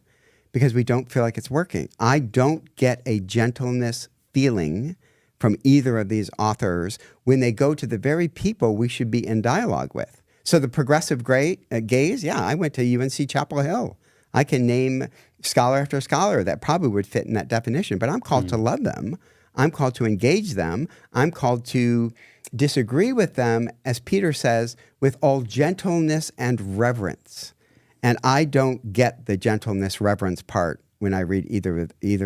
because we don't feel like it's working. I don't get a gentleness feeling from either of these authors when they go to the very people we should be in dialogue with. So the progressive gaze, yeah, I went to UNC Chapel Hill. I can name scholar after scholar that probably would fit in that definition, but I'm called to love them. I'm called to engage them. I'm called to disagree with them, as Peter says, with all gentleness and reverence. And I don't get the gentleness, reverence part when I read either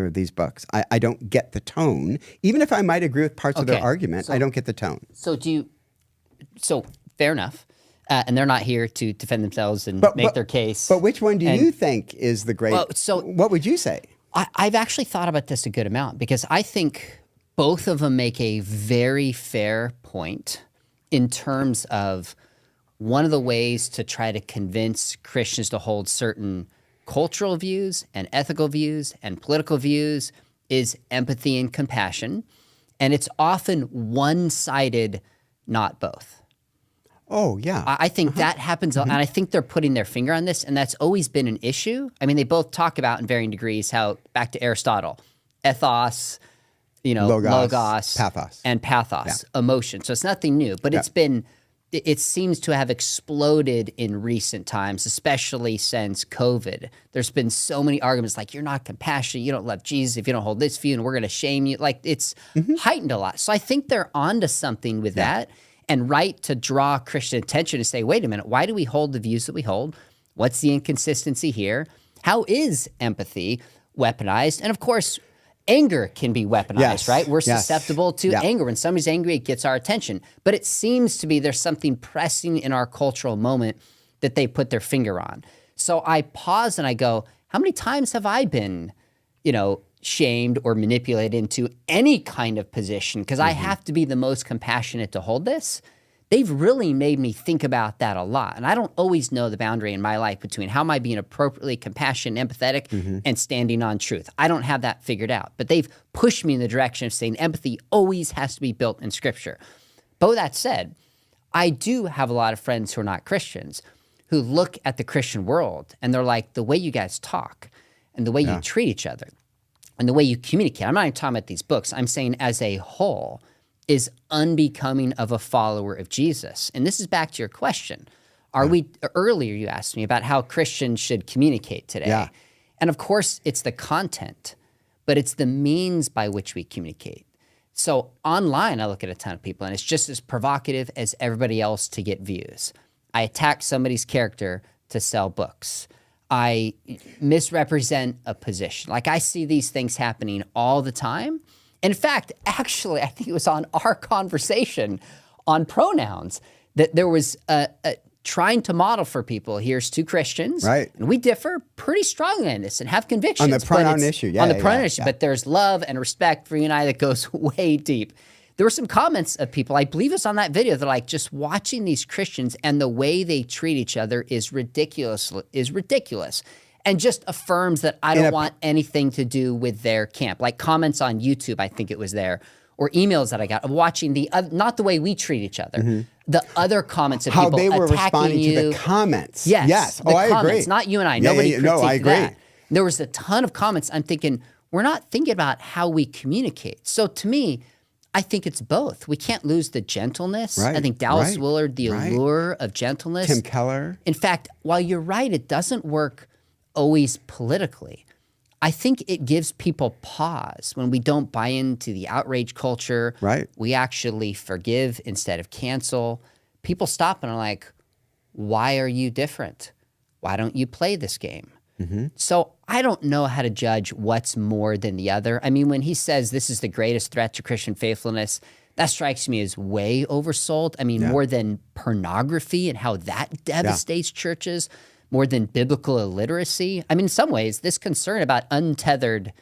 of these books. I don't get the tone. Even if I might agree with parts of their argument, I don't get the tone. So fair enough. And they're not here to defend themselves and make their case. But which one do you think is the great? So what would you say? I've actually thought about this a good amount because I think both of them make a very fair point in terms of one of the ways to try to convince Christians to hold certain cultural views and ethical views and political views is empathy and compassion. And it's often one-sided, not both. Oh, yeah. I think that happens, and I think they're putting their finger on this, and that's always been an issue. I mean, they both talk about in varying degrees how, back to Aristotle, ethos, logos, pathos. and pathos, emotion. So it's nothing new, but it's been it seems to have exploded in recent times, especially since COVID. There's been so many arguments like, you're not compassionate, you don't love Jesus if you don't hold this view, and we're going to shame you. Like, it's heightened a lot. So I think they're onto something with that, and right to draw Christian attention to say, wait a minute, why do we hold the views that we hold? What's the inconsistency here? How is empathy weaponized? And of course, anger can be weaponized, right? We're susceptible to anger. When somebody's angry, it gets our attention. But it seems to be there's something pressing in our cultural moment that they put their finger on. So I pause and I go, how many times have I been, shamed or manipulated into any kind of position? Because I have to be the most compassionate to hold this. They've really made me think about that a lot. And I don't always know the boundary in my life between how am I being appropriately compassionate, empathetic, and standing on truth. I don't have that figured out. But they've pushed me in the direction of saying empathy always has to be built in Scripture. But with that said, I do have a lot of friends who are not Christians who look at the Christian world and they're like, the way you guys talk and the way you treat each other and the way you communicate. I'm not even talking about these books. I'm saying as a whole is unbecoming of a follower of Jesus. And this is back to your question. Earlier you asked me about how Christians should communicate today. Yeah. And of course, it's the content, but it's the means by which we communicate. So online, I look at a ton of people and it's just as provocative as everybody else to get views. I attack somebody's character to sell books. I misrepresent a position. Like I see these things happening all the time. In fact, actually, I think it was on our conversation on pronouns that there was trying to model for people. Here's two Christians, right? And we differ pretty strongly on this and have convictions on the pronoun issue. On the pronoun issue, but there's love and respect for you and I that goes way deep. There were some comments of people, I believe it's on that video, they're like, just watching these Christians and the way they treat each other is ridiculous. And just affirms that I don't want anything to do with their camp. Like comments on YouTube, I think it was there, or emails that I got of watching not the way we treat each other, the other comments of how people they were attacking responding you. to the comments. Yes. Oh, I comments, agree. not you and I. Nobody critiqued I agree. that. There was a ton of comments. I'm thinking, we're not thinking about how we communicate. So to me, I think it's both. We can't lose the gentleness. Right, I think Dallas right, Willard, the allure of gentleness. Tim Keller. In fact, while you're right, it doesn't work always politically. I think it gives people pause when we don't buy into the outrage culture. Right. We actually forgive instead of cancel. People stop and are like, why are you different? Why don't you play this game? So I don't know how to judge what's more than the other. I mean, when he says this is the greatest threat to Christian faithfulness, that strikes me as way oversold. I mean, more than pornography and how that devastates churches, more than biblical illiteracy. I mean, in some ways, this concern about untethered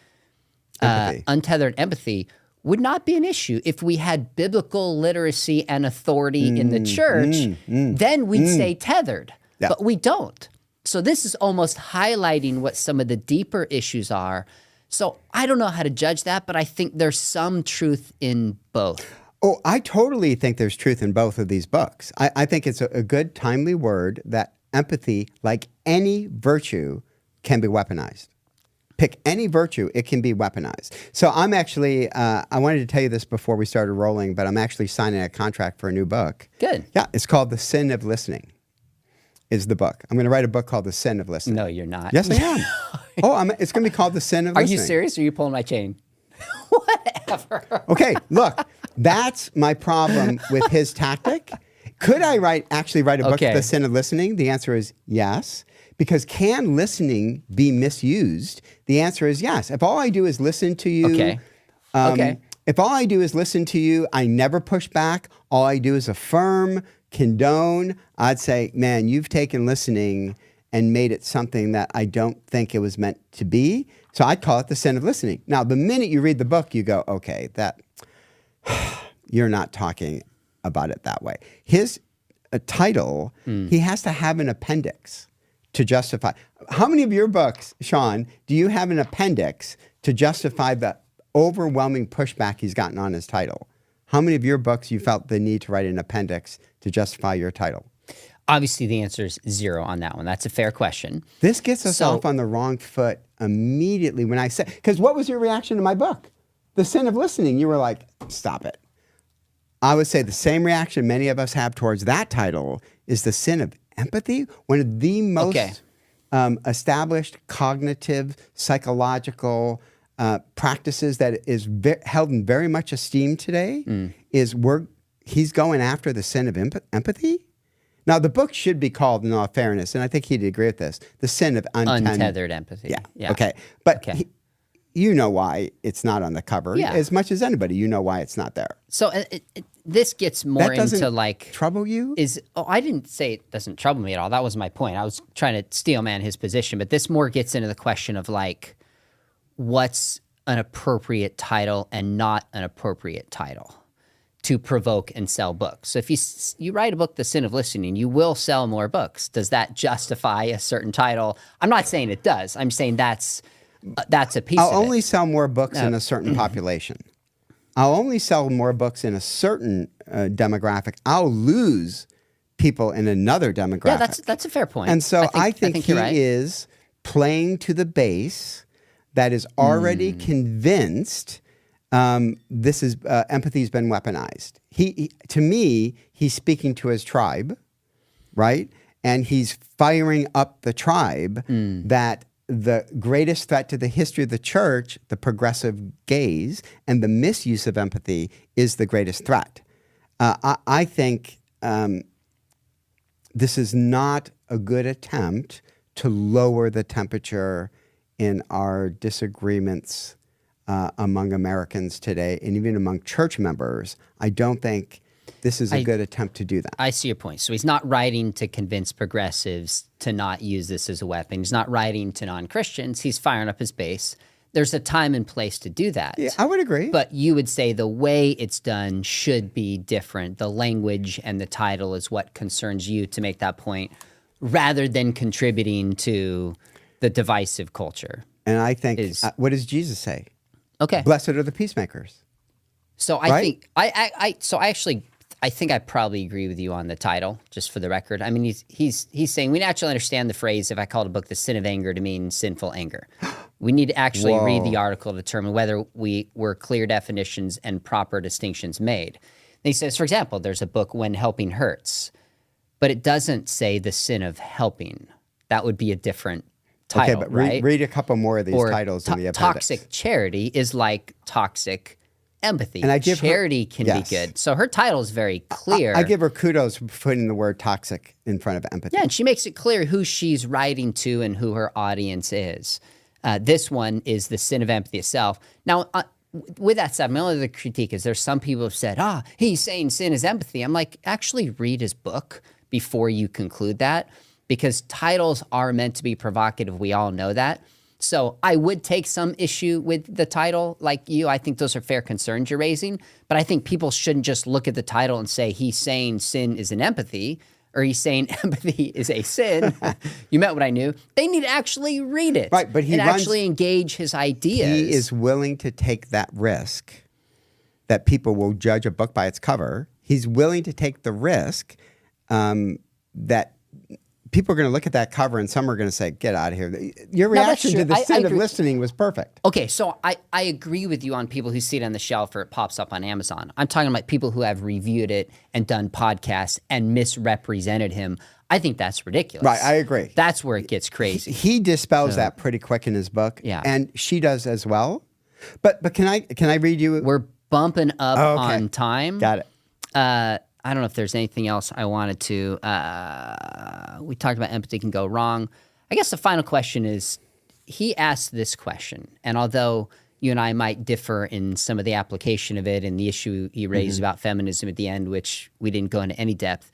empathy would not be an issue if we had biblical literacy and authority in the church. Then we'd say tethered, but we don't. So this is almost highlighting what some of the deeper issues are. So I don't know how to judge that, but I think there's some truth in both. Oh, I totally think there's truth in both of these books. I think it's a good, timely word that empathy, like any virtue, can be weaponized. Pick any virtue, it can be weaponized. So I'm actually, I wanted to tell you this before we started rolling, but I'm actually signing a contract for a new book. Good. Yeah, it's called The Sin of Listening, is the book. I'm going to write a book called The Sin of Listening. No, you're not. Yes, I am. It's going to be called The Sin of Are Listening. you serious or are you pulling my chain? Whatever. Okay, look, that's my problem with his tactic. Could I actually write a book, The Sin of Listening? The answer is yes. Because can listening be misused? The answer is yes. If all I do is listen to you, if all I do is listen to you, I never push back. All I do is affirm, condone. I'd say, man, you've taken listening and made it something that I don't think it was meant to be. So I'd call it the sin of listening. Now, the minute you read the book, you go, okay, you're not talking about it that way. His title, he has to have an appendix to justify. How many of your books, Sean, do you have an appendix to justify the overwhelming pushback he's gotten on his title? How many of your books you felt the need to write an appendix to justify your title? Obviously, the answer is 0 on that one. That's a fair question. This gets us off on the wrong foot immediately when I said, because what was your reaction to my book? The Sin of Listening. You were like, stop it. I would say the same reaction many of us have towards that title is the sin of empathy, one of the most established cognitive, psychological practices that is held in very much esteem today. He's going after the sin of empathy. Now, the book should be called, in all fairness, and I think he'd agree with this, the sin of untethered empathy. Yeah. Okay. But you know why it's not on the cover as much as anybody. You know why it's not there. So this gets more into like trouble you? I didn't say it doesn't trouble me at all. That was my point. I was trying to steel man his position, but this more gets into the question of like what's an appropriate title and not an appropriate title to provoke and sell books. So if you write a book, The Sin of Listening, you will sell more books. Does that justify a certain title? I'm not saying it does. I'm saying that's a piece of it. I'll only sell more books in a certain population. I'll only sell more books in a certain demographic. I'll lose people in another demographic. Yeah, that's a fair point. And so I think he is playing to the base that is already convinced this is empathy's been weaponized. To me, he's speaking to his tribe, right? And he's firing up the tribe that the greatest threat to the history of the church, the progressive gaze, and the misuse of empathy is the greatest threat. I think this is not a good attempt to lower the temperature in our disagreements among Americans today, and even among church members. I don't think this is a good attempt to do that. I see your point. So he's not writing to convince progressives to not use this as a weapon. He's not writing to non-Christians. He's firing up his base. There's a time and place to do that. Yeah, I would agree. But you would say the way it's done should be different. The language and the title is what concerns you to make that point, rather than contributing to the divisive culture. And I think, what does Jesus say? Okay. Blessed are the peacemakers. So I think I think I probably agree with you on the title, just for the record. I mean, he's saying we naturally understand the phrase, if I called a book The Sin of Anger, to mean sinful anger. We need to actually read the article to determine whether were clear definitions and proper distinctions made. And he says, for example, there's a book, When Helping Hurts, but it doesn't say the sin of helping. That would be a different title, okay, but right? read a couple more of these titles in the appendix. Toxic charity is like toxic empathy. And I give charity can be good. So her title is very clear. I give her kudos for putting the word toxic in front of empathy. Yeah, and she makes it clear who she's writing to and who her audience is. This one is the sin of empathy itself. Now, with that said, my only other critique is there's some people have said, he's saying sin is empathy. I'm like, actually read his book before you conclude that, because titles are meant to be provocative. We all know that. So I would take some issue with the title like you. I think those are fair concerns you're raising. But I think people shouldn't just look at the title and say he's saying sin is an empathy, or he's saying empathy is a sin. You met what I knew. They need to actually read it. Right, but actually engage his ideas. He is willing to take that risk that people will judge a book by its cover. He's willing to take the risk that people are going to look at that cover and some are going to say, get out of here. Your reaction to the sin of listening was perfect. Okay, so I agree with you on people who see it on the shelf or it pops up on Amazon. I'm talking about people who have reviewed it and done podcasts and misrepresented him. I think that's ridiculous. Right, I agree. That's where it gets crazy. He dispels that pretty quick in his book. Yeah. And she does as well. But can I read you? We're bumping up on time. Got it. I don't know if there's anything else I wanted to. We talked about empathy can go wrong. I guess the final question is, he asked this question, and although you and I might differ in some of the application of it and the issue he raised about feminism at the end, which we didn't go into any depth,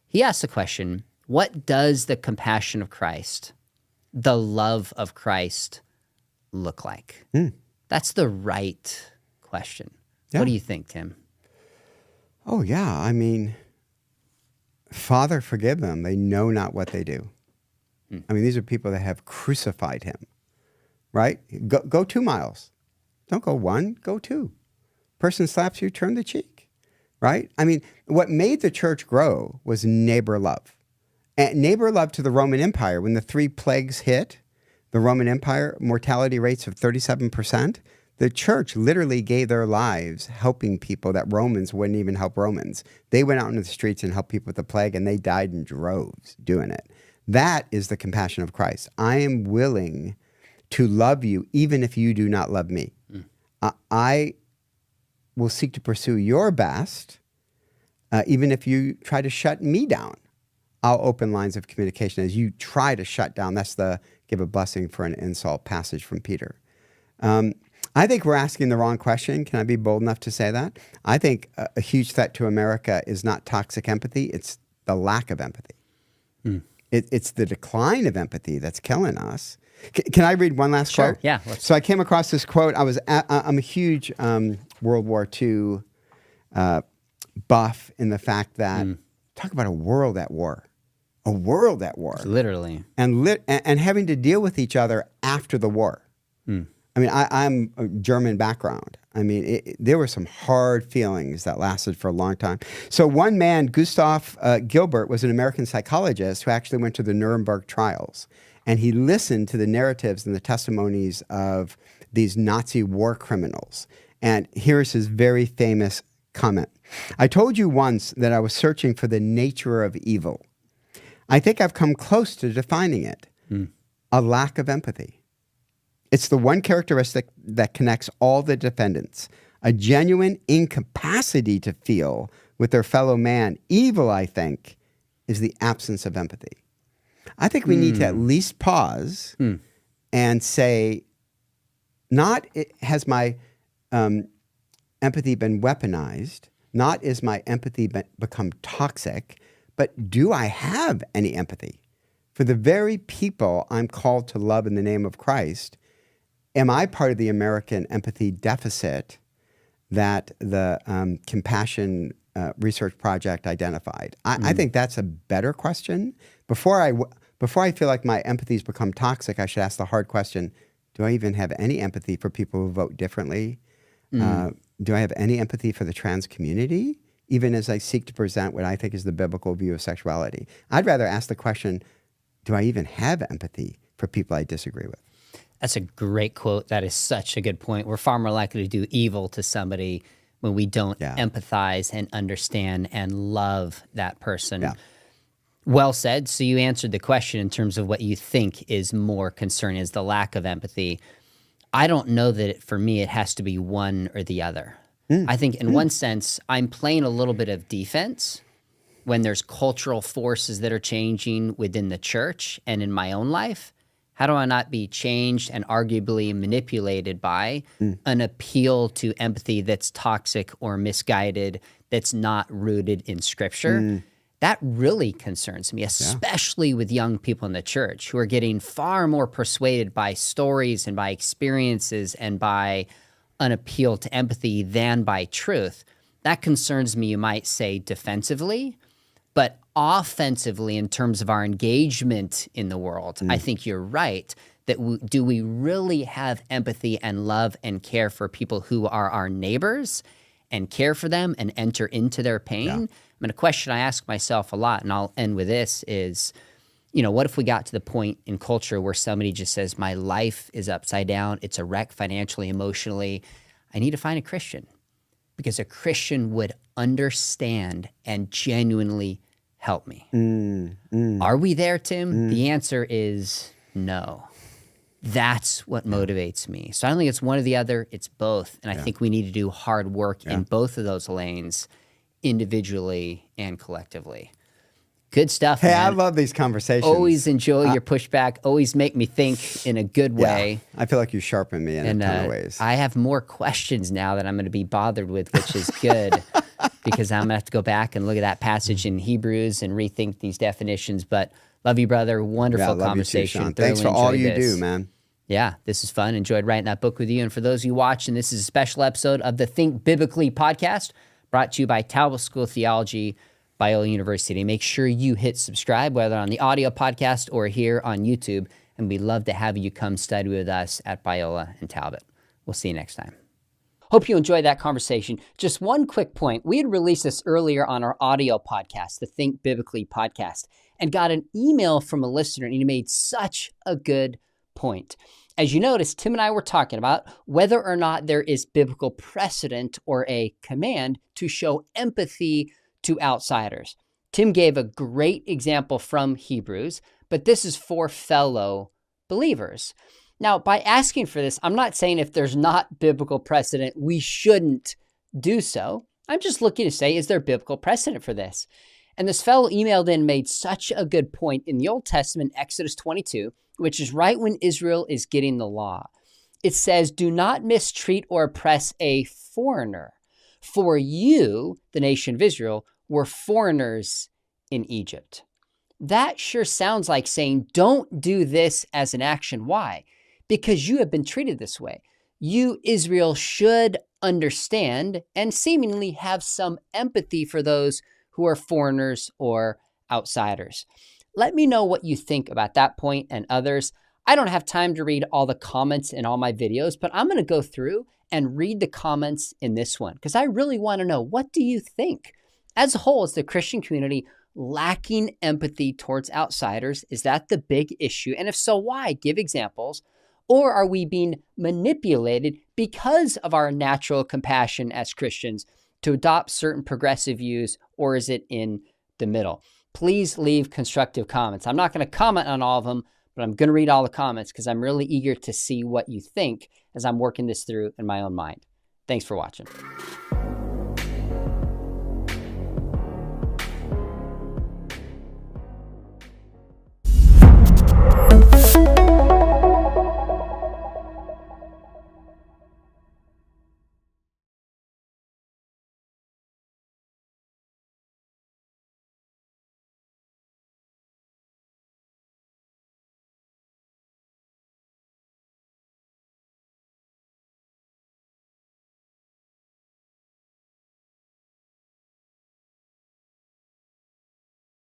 he asked the question, what does the compassion of Christ, the love of Christ, look like? That's the right question. Yeah. What do you think, Tim? Oh, yeah. I mean, Father, forgive them. They know not what they do. I mean, these are people that have crucified him, right? Go 2 miles. Don't go 1, go 2. Person slaps you, turn the cheek, right? I mean, what made the church grow was neighbor love. And neighbor love to the Roman Empire. When the 3 plagues hit the Roman Empire, mortality rates of 37%, The church literally gave their lives helping people that Romans wouldn't even help Romans. They went out into the streets and helped people with the plague, and they died in droves doing it. That is the compassion of Christ. I am willing to love you even if you do not love me. I will seek to pursue your best even if you try to shut me down. I'll open lines of communication as you try to shut down. That's the give a blessing for an insult passage from Peter. I think we're asking the wrong question. Can I be bold enough to say that? I think a huge threat to America is not toxic empathy. It's the lack of empathy. It's the decline of empathy that's killing us. Can I read one last quote? Yeah. So I came across this quote. I'm a huge World War II buff in the fact that, talk about a world at war. A world at war. Literally. And having to deal with each other after the war. I mean, I'm a German background. I mean, there were some hard feelings that lasted for a long time. So one man, Gustav Gilbert, was an American psychologist who actually went to the Nuremberg trials. And he listened to the narratives and the testimonies of these Nazi war criminals. And here's his very famous comment. I told you once that I was searching for the nature of evil. I think I've come close to defining it. A lack of empathy. It's the one characteristic that connects all the defendants. A genuine incapacity to feel with their fellow man. Evil, I think, is the absence of empathy. I think we need to at least pause and say, not has my empathy been weaponized, not is my empathy become toxic, but do I have any empathy? For the very people I'm called to love in the name of Christ, am I part of the American empathy deficit that the Compassion Research Project identified? I think that's a better question. Before I feel like my empathy's become toxic, I should ask the hard question, do I even have any empathy for people who vote differently? Do I have any empathy for the trans community? Even as I seek to present what I think is the biblical view of sexuality. I'd rather ask the question, do I even have empathy for people I disagree with? That's a great quote. That is such a good point. We're far more likely to do evil to somebody when we don't empathize and understand and love that person. Yeah. Well said. So you answered the question in terms of what you think is more concerning, is the lack of empathy. I don't know that for me it has to be one or the other. I think in one sense, I'm playing a little bit of defense when there's cultural forces that are changing within the church and in my own life. How do I not be changed and arguably manipulated by an appeal to empathy that's toxic or misguided, that's not rooted in Scripture? That really concerns me, especially with young people in the church who are getting far more persuaded by stories and by experiences and by an appeal to empathy than by truth. That concerns me, you might say, defensively, but offensively in terms of our engagement in the world. I think you're right that do we really have empathy and love and care for people who are our neighbors and care for them and enter into their pain? I mean, a question I ask myself a lot, and I'll end with this, is, you know, what if we got to the point in culture where somebody just says, my life is upside down, it's a wreck financially, emotionally, I need to find a Christian, because a Christian would understand and genuinely help me. Are we there, Tim? The answer is no. That's what motivates me. So I don't think it's one or the other, it's both. And I think we need to do hard work in both of those lanes, individually and collectively. Good stuff, Hey, man. I love these conversations. Always enjoy your pushback. Always make me think in a good way. I feel like you sharpen me in a ton of ways. I have more questions now that I'm going to be bothered with, which is good, because I'm going to have to go back and look at that passage in Hebrews and rethink these definitions. But love you, brother. Wonderful conversation. You too, Sean. Thanks for all you do, man. Yeah, this is fun. Enjoyed writing that book with you. And for those of you watching, this is a special episode of the Think Biblically podcast, brought to you by Talbot School of Theology, Biola University. Make sure you hit subscribe, whether on the audio podcast or here on YouTube. And we'd love to have you come study with us at Biola and Talbot. We'll see you next time. Hope you enjoyed that conversation. Just one quick point. We had released this earlier on our audio podcast, the Think Biblically podcast, and got an email from a listener, and he made such a good point. As you notice, Tim and I were talking about whether or not there is biblical precedent or a command to show empathy to outsiders. Tim gave a great example from Hebrews, but this is for fellow believers. Now, by asking for this, I'm not saying if there's not biblical precedent, we shouldn't do so. I'm just looking to say, is there biblical precedent for this? And this fellow emailed in made such a good point in the Old Testament, Exodus 22, which is right when Israel is getting the law. It says, do not mistreat or oppress a foreigner, for you, the nation of Israel, were foreigners in Egypt. That sure sounds like saying, don't do this as an action. Why? Because you have been treated this way. You, Israel, should understand and seemingly have some empathy for those who are foreigners or outsiders. Let me know what you think about that point and others. I don't have time to read all the comments in all my videos, but I'm going to go through and read the comments in this one because I really want to know, what do you think? As a whole, is the Christian community lacking empathy towards outsiders? Is that the big issue? And if so, why? Give examples. Or are we being manipulated because of our natural compassion as Christians to adopt certain progressive views, or is it in the middle? Please leave constructive comments. I'm not going to comment on all of them, but I'm going to read all the comments because I'm really eager to see what you think as I'm working this through in my own mind. Thanks for watching.